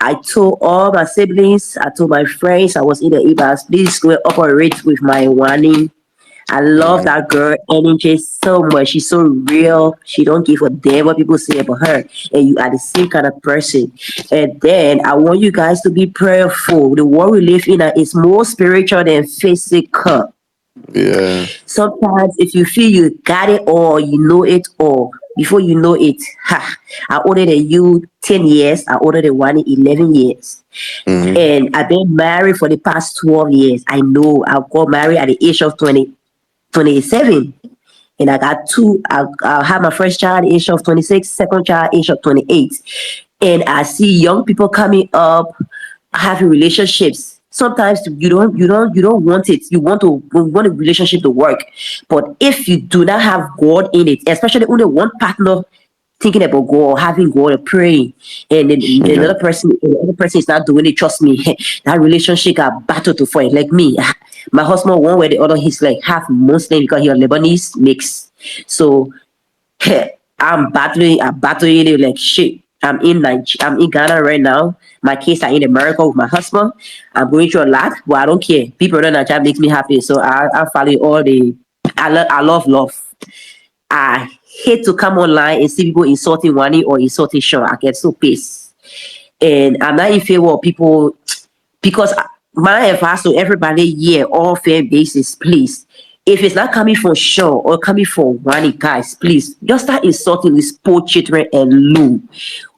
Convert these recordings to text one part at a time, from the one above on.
I told all my siblings, I told my friends, I was in the Ibas, please go operate with my Wani. I love that girl energy so much. She's so real. She don't give a damn what people say about her. And you are the same kind of person. And then I want you guys to be prayerful. The world we live in is more spiritual than physical. Yeah. Sometimes if you feel you got it all, you know it all. Before you know it, ha, I older than you 10 years, I older than one 11 years. Mm-hmm. And I've been married for the past 12 years. I know I got married at the age of 27. And I got two. I had my first child at the age of 26, second child at the age of 28. And I see young people coming up having relationships. Sometimes you don't want it. You want a relationship to work. But if you do not have God in it, especially only one partner thinking about God, having God, or praying, and then Yeah. the other person is not doing it. Trust me, that relationship got battle to fight. Like me, my husband one way or the other, he's like half Muslim because he's Lebanese mix. So I'm battling it like shit. I'm in Ghana right now. My kids are in America with my husband. I'm going through a lot, but I don't care. People in Nigeria makes me happy. So I follow all the I love love. I hate to come online and see people insulting Wani or insulting Shaun. I get so pissed. And I'm not in favor of people because my advice to everybody here, all fan bases, please. If it's not coming from Shaun or coming from Wani, guys, please just start insulting these poor children and Lou.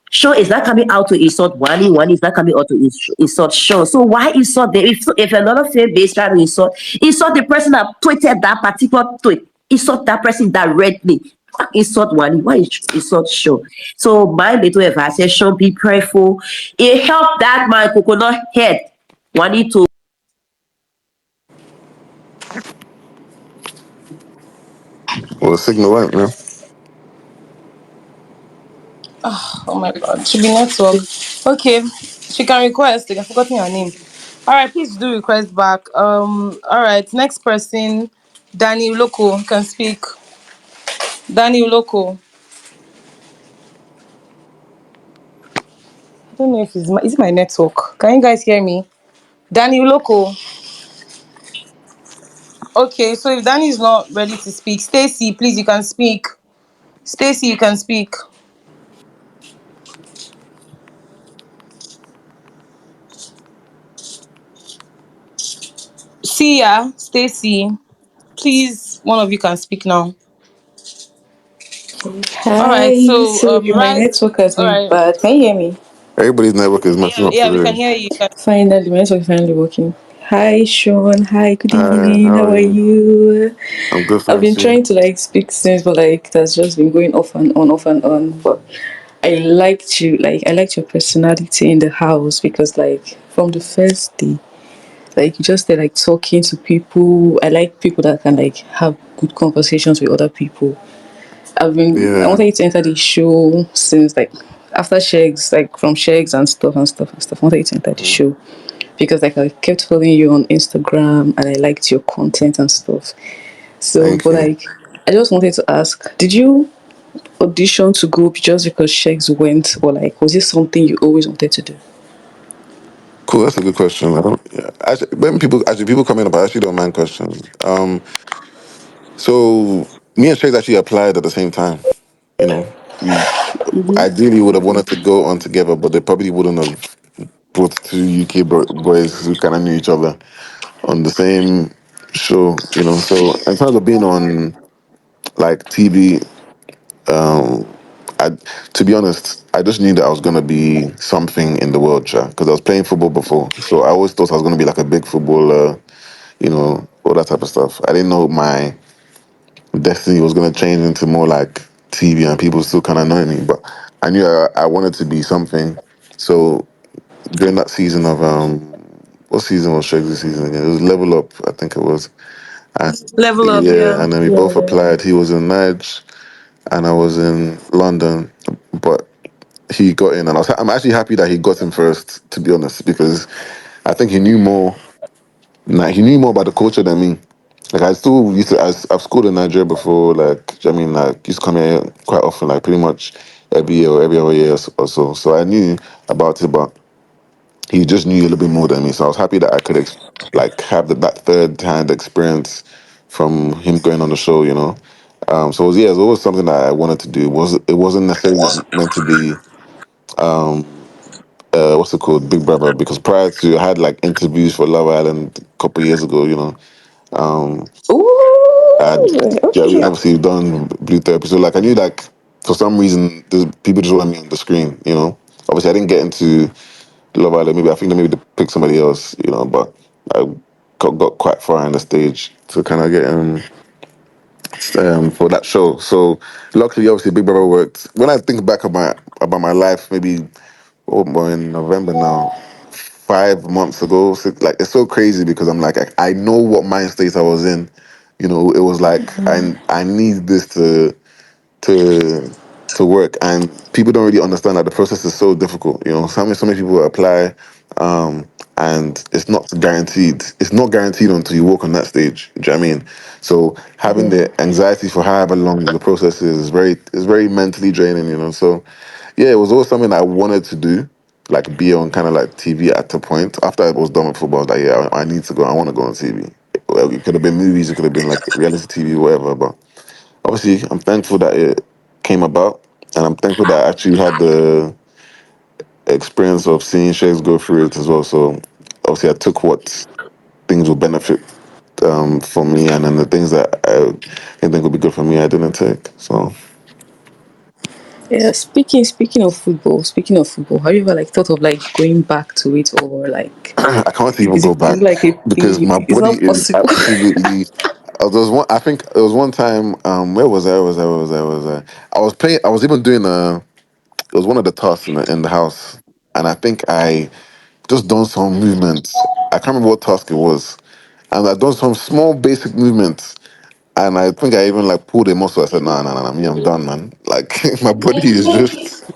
Shaun is not coming out to insult Wani. Wani is not coming out to insult Shaun. So why insult them? If another fan base try to insult the person that tweeted that particular tweet. Insult that person directly. Insult Wani. Why insult Shaun? So my little advice is Shaun, be prayerful. It helped that my coconut head. Wani to Well, the signal went, man. Oh my god, should be network. Okay, she can request. I've forgotten her name. All right, please do request back. All right, next person, Danny Loco can speak. Danny Loco. I don't know if it's is it my network. Can you guys hear me? Danny Loco. Okay, so if Danny is not ready to speak, Stacy, please you can speak. Stacy, you can speak. Sia, Stacy, please one of you can speak now. All right, Hi, so sorry, my right, network has all been right. bad. Can you hear me? Everybody's network is messing up Yeah, we can today. hear you. Finally, my network is finally working. Hi, Shaun. Hi, good Hi, evening. how How are are you? you? I'm good, I've been thanks. You? trying to like speak since, but like that's just been going off and on, off and on. But I liked you, like I liked your personality in the house because like from the first day, like you just like talking to people. I like people that can like have good conversations with other people. I Yeah. wanted you to enter the show since like after Shegs, like from Shegs and stuff and stuff and stuff. I wanted you to enter the show because like I kept following you on Instagram and I liked your content and stuff. So, Thank but you. like I just wanted to ask, did you audition to group just because Shegs went, or like was this something you always wanted to do? Cool. That's a good question. I don't. Yeah. Actually, when people come in, but I actually don't mind questions. So me and Chase actually applied at the same time. You know, we ideally would have wanted to go on together, but they probably wouldn't have brought two UK boys who kind of knew each other on the same show. You know, so in terms of being on like TV, I, to be honest, I just knew that I was gonna be something in the world, because I was playing football before. So I always thought I was gonna be like a big footballer, all that type of stuff. I didn't know my destiny was gonna change into more like TV and people still kind of knowing me, but I knew I wanted to be something. So during that season of what season was Shaggy's season again? It was Level Up, I think it was. And Level up, yeah, yeah. and then we Yeah, both yeah. applied. He was in Nige, and I was in London, but he got in, and I'm actually happy that he got in first, to be honest, because I think he knew more. Like he knew more about the culture than me. Like I still used to, I've schooled in Nigeria before. Like I mean, like used to come here quite often, like pretty much every year or every other year or so. So I knew about it, but he just knew a little bit more than me. So I was happy that I could like have that third hand experience from him going on the show. So it was always something that I wanted to do. It wasn't necessarily meant to be what's it called, Big Brother, because prior to I had like interviews for Love Island a couple of years ago. Um, I Ooh, yeah, we okay. obviously done Blue Therapy, so like I knew like for some reason people just wanted me on the screen. Obviously I didn't get into Love Island. Maybe I think they maybe they picked somebody else. But I got quite far in the stage to kind of get for that show. So luckily, obviously, Big Brother worked. When I think back about my life, maybe we're in November now, 5 months ago. Like it's so crazy because I'm like I know what mind state I was in. It was like I need this to to work, and people don't really understand that the process is so difficult. So many people apply, and it's not guaranteed. It's not guaranteed until you walk on that stage. Do you know what I mean? So having Yeah. the anxiety for however long the process is very mentally draining. So yeah, it was always something I wanted to do, like be on kind of like TV at a point. After I was done with football, I was like, yeah, I need to go. I want to go on TV. Well, it could have been movies, it could have been like reality TV, whatever. But obviously, I'm thankful that it came about, and I'm thankful that I actually had the experience of seeing Shays go through it as well. So obviously, I took what things will benefit for me, and then the things that I didn't think would be good for me, I didn't take. So Yeah, speaking of football, have you ever like thought of like going back to it, or like I can't even is go it back like a because thing? my It's body not is possible. absolutely. There was one. I think there was one time. Where was I? I was playing. I was even doing a. It was one of the tasks in the house, and I think I just done some movements. I can't remember what task it was, and I done some small basic movements, and I think I even like pulled a muscle. I said, "Nah, nah, nah, nah, me, I'm done, man." Like my body is just,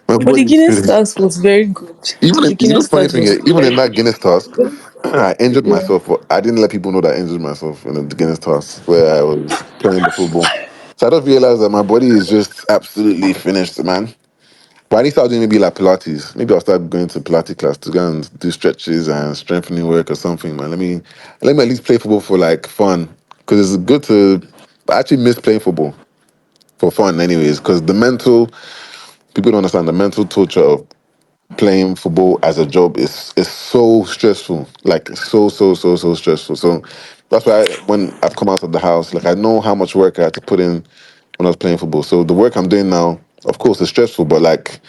my But the body is Guinness finished. task was very good. Even The the Guinness funny task thing was is, even very in that good. Guinness task, I injured myself, but I didn't let people know that I injured myself in the Guinness task where I was playing the football. So I just realized that my body is just absolutely finished, man. But I need to start doing maybe like Pilates. Maybe I'll start going to Pilates class to go and do stretches and strengthening work or something, man. Let me at least play football for like fun, because it's good to. I actually miss playing football for fun, anyways. Because the mental people don't understand the mental torture of playing football as a job is so stressful. Like so stressful. So that's why when I've come out of the house, like I know how much work I had to put in when I was playing football. So the work I'm doing now, of course, is stressful, but like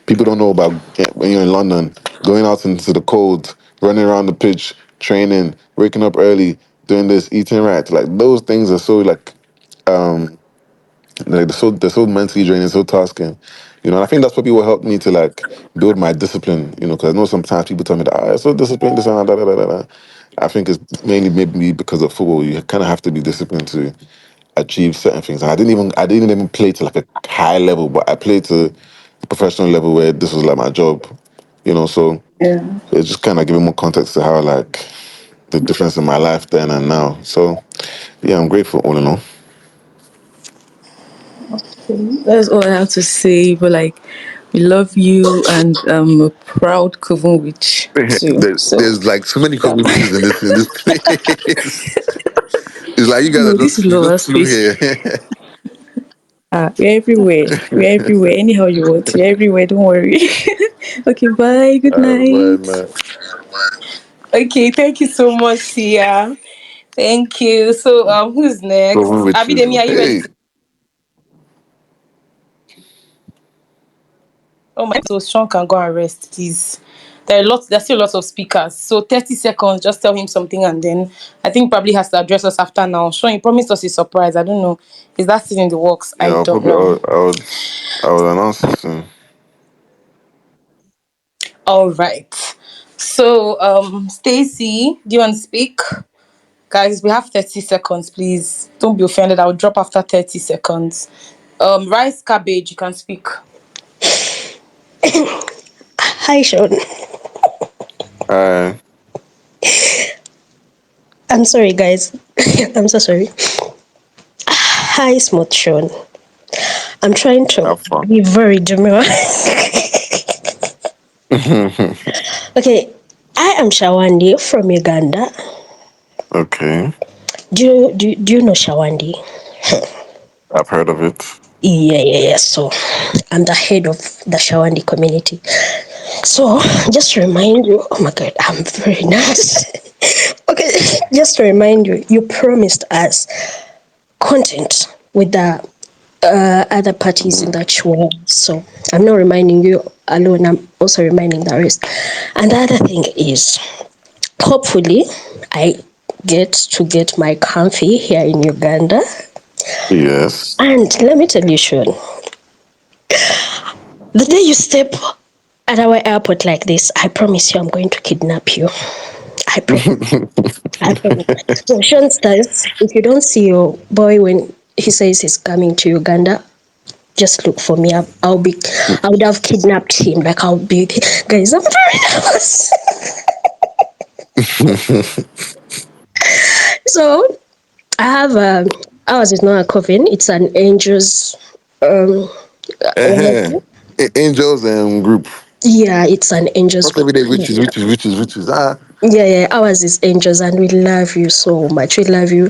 people don't know about when you're in London, going out into the cold, running around the pitch, training, waking up early, doing this, eating right. Like those things are so like they're so mentally draining, so tasking. And I think that's what people helped me to like build my discipline. Because I know sometimes people tell me that I'm so disciplined, this and that, da, da, da, da. I think it's mainly maybe because of football. You kind of have to be disciplined to achieve certain things. And I didn't even play to like a high level, but I played to a professional level where this was like my job. So Yeah. it's just kind of giving more context to how like the difference in my life then and now. So yeah, I'm grateful all in all. That's all I have to say. But like, we love you, and a proud coven witch too. So There's like so many yeah. communities in this place. It's like you guys are No, this just is you lower just flew space. here. We're everywhere. We're everywhere. Anyhow you want. We're everywhere. Don't worry. Okay. Bye. Good But night. man, Okay, thank you so much, Sia. Thank you. So, who's going next? with Abidemi, you. are you ready Hey, to? Oh my! So Sean can go and rest, please. There are lots. There's still lots of speakers. So 30 seconds. Just tell him something, and then I think probably has to address us after now. Sean, you promised us a surprise. I don't know. Is that still in the works? yeah, I I'll don't probably know. I would announce it soon. All right. So, Stacy, do you want to speak? Guys, we have 30 seconds, please. Don't be offended. I'll drop after 30 seconds. Rice cabbage, you can speak. Hi, Shaun. Uh, I'm sorry, guys. I'm so sorry. Hi, Smooth Shaun. I'm trying to have fun. be very demure. Okay, I am Shawandi from Uganda. Okay, Do you know Shawandi? I've heard of it. Yeah, yeah, yeah. So I'm the head of the Shawandi community. So just to remind you, oh my God, I'm very nice. Okay, just to remind you, you promised us content with the other parties in Mhm. that show. So I'm not reminding you alone, I'm also reminding the rest. And the other thing is, hopefully, I get my comfy here in Uganda. Yes. And let me tell you, Sean, the day you step at our airport like this, I promise you I'm going to kidnap you. I promise. I promise. So Sean says, if you don't see your boy when he says he's coming to Uganda, just look for me. I would have kidnapped him. Like I'll be, guys. I'm very nervous. So I have ours is not a coffin. It's an angel's. Um, what was uh it? Angels and group. Yeah, it's an angel's. Not every day riches, riches, riches, riches. Ah, Yeah, yeah, ours is angels, and we love you so much. We love you.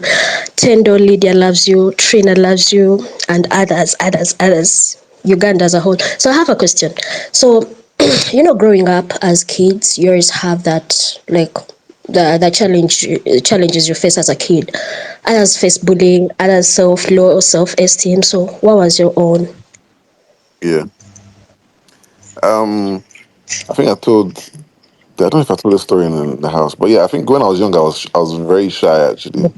Tendo Lydia loves you. Trina loves you, and others. Uganda as a whole. So I have a question. So, growing up as kids, you always have that like the challenges you face as a kid. Others face bullying. Others low self esteem. So, what was your own? yeah. Um, I think I told. I don't know if I told this story in the house, but yeah, I think when I was younger, I was very shy actually.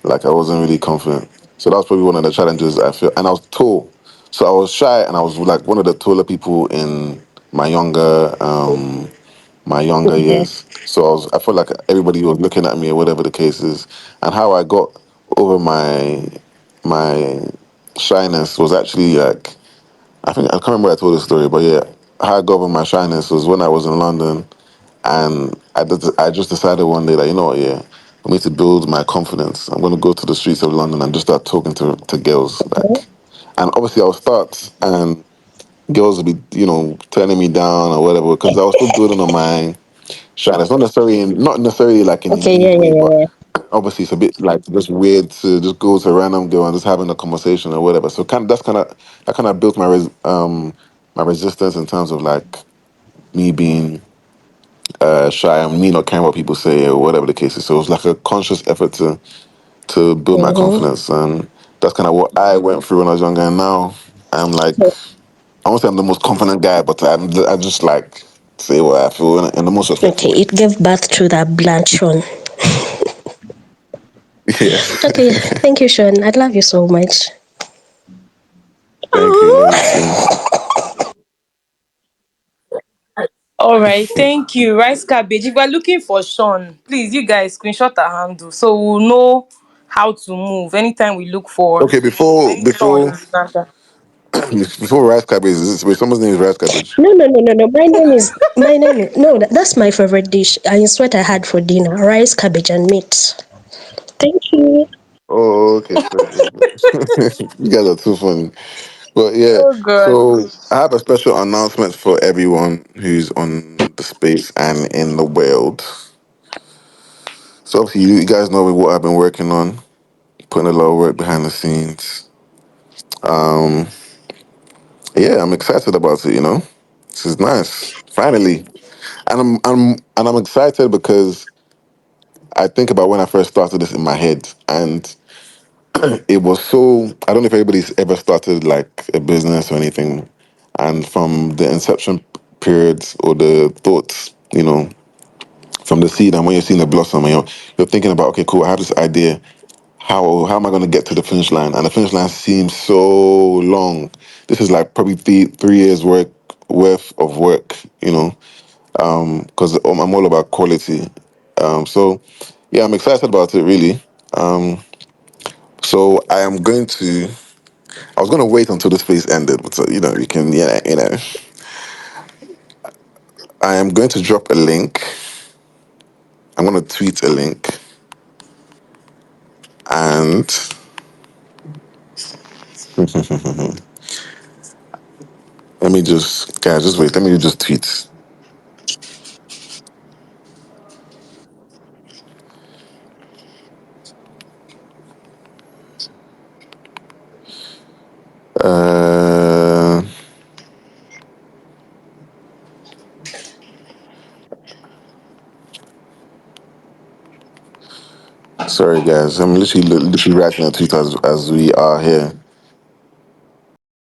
Like I wasn't really confident. So that was probably one of the challenges I feel. And I was tall, so I was shy, and I was like one of the taller people in my younger my younger Yeah. years. So I felt like everybody was looking at me or whatever the case is. And how I got over my shyness was actually like I can't remember I told this story, but yeah, how I got over my shyness was when I was in London, and I just decided one day that you know what, yeah, for me to build my confidence, I'm gonna go to the streets of London and just start talking to girls, like, and obviously I'll start and girls will be turning me down or whatever because I was still building on my shyness, not necessarily like in a Okay. mean Yeah. way, Yeah. but Yeah. obviously it's a bit like just weird to just go to a random girl and just having a conversation or whatever. So that kind of built my resistance in terms of like me being shy and me not caring what people say or whatever the case is. So it was like a conscious effort to build my Mm-hmm. confidence, and that's kind of what I went through when I was younger. And now I'm like, I won't say I'm the most confident guy, but I just like say what I feel in the most respectful Okay. way. It gave birth to the blunt Sean. Yeah. Okay, thank you, Sean. I love you so much. Thank you. Love you too. All right, thank you. Rice cabbage. If we're looking for Shaun, please, you guys screenshot our handle so we'll know how to move anytime we look for Okay, before Shaun before in Uganda. before rice cabbage, wait, someone's name is rice cabbage. No, no, no, no, no. My name is no. That's my favorite dish. And it's what I had for dinner: rice, cabbage, and meat. Thank you. Oh, okay. You guys are too funny. But yeah, Oh God. so I have a special announcement for everyone who's on the space and in the world. So obviously you guys know what I've been working on, putting a lot of work behind the scenes. Um, yeah, I'm excited about it. This is nice. Finally, and I'm excited because I think about when I first started this in my head, and it was so. I don't know if anybody's ever started like a business or anything, and from the inception periods or the thoughts, from the seed, and when you're seeing the blossom, and you're thinking about, okay, cool, I have this idea. How am I going to get to the finish line? And the finish line seems so long. This is like probably 3 years worth of work, because I'm all about quality. So yeah, I'm excited about it really. So I was going to wait until this phase ended, but you can, I am going to drop a link. I'm going to tweet a link, and let me just, guys, just wait. Let me just tweet. Sorry, guys. I'm literally writing a tweet as we are here.